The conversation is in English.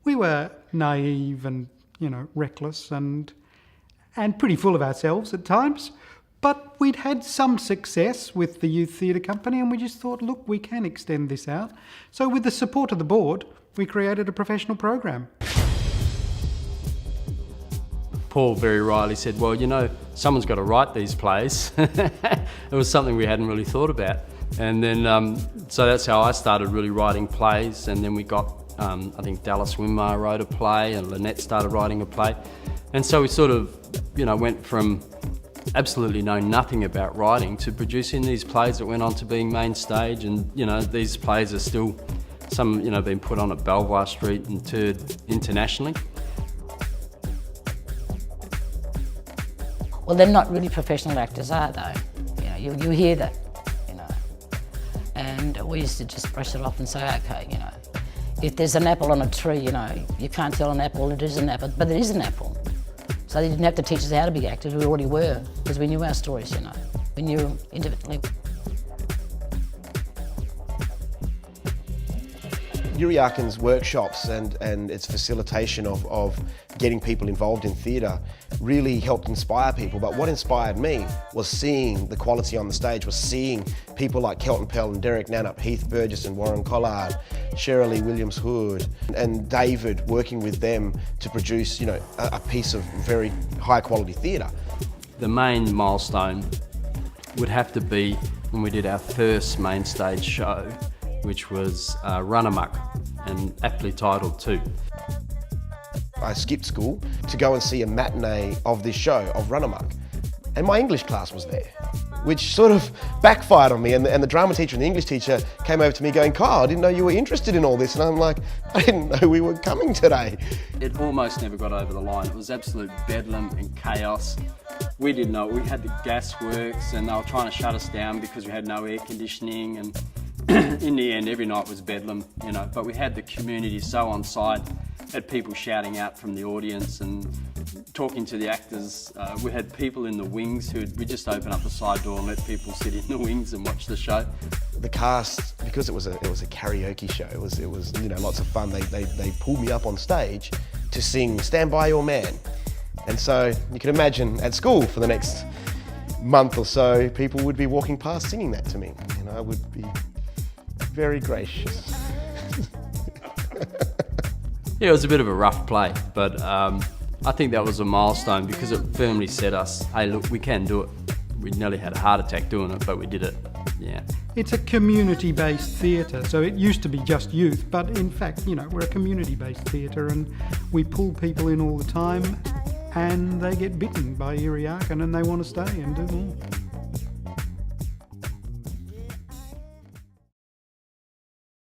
We were naive and, reckless and pretty full of ourselves at times. But we'd had some success with the Youth Theatre Company, and we just thought, look, we can extend this out. So with the support of the board, we created a professional program. Paul very rightly said, well, someone's got to write these plays. It was something we hadn't really thought about. And then, so that's how I started really writing plays. And then we got, I think Dallas Winmar wrote a play and Lynette started writing a play. And so we sort of, went from absolutely knowing nothing about writing to producing these plays that went on to being Mainstage. And, these plays are still, some, been put on at Belvoir Street and toured internationally. Well, they're not really professional actors, are they? You hear that, And we used to just brush it off and say, okay, if there's an apple on a tree, you can't tell an apple it is an apple, but it is an apple. So they didn't have to teach us how to be actors, we already were, because we knew our stories, We knew intimately. Yirra Yaakin's workshops and its facilitation of getting people involved in theatre really helped inspire people. But what inspired me was seeing the quality on the stage, was seeing people like Kelton Pell and Derek Nannup, Heath Burgess and Warren Collard, Shirley Williams-Hood and David, working with them to produce a piece of very high quality theatre. The main milestone would have to be when we did our first Mainstage show, which was Run Amok, and aptly titled too. I skipped school to go and see a matinee of this show, of Run Amok, and my English class was there, which sort of backfired on me, and the drama teacher and the English teacher came over to me going, Kyle, I didn't know you were interested in all this, and I'm like, I didn't know we were coming today. It almost never got over the line. It was absolute bedlam and chaos. We didn't know, we had the gas works and they were trying to shut us down because we had no air conditioning, and in the end, every night was bedlam, but we had the community so on side, had people shouting out from the audience and talking to the actors. We had people in the wings we just open up the side door and let people sit in the wings and watch the show. The cast, because it was a karaoke show, it was lots of fun. They pulled me up on stage to sing Stand By Your Man. And so you can imagine at school for the next month or so, people would be walking past singing that to me. I would be very gracious. Yeah, it was a bit of a rough play, but I think that was a milestone because it firmly set us, hey look, we can do it. We nearly had a heart attack doing it, but we did it, yeah. It's a community-based theatre, so it used to be just youth, but in fact, we're a community-based theatre and we pull people in all the time and they get bitten by Yirra Yaakin and they want to stay and do more.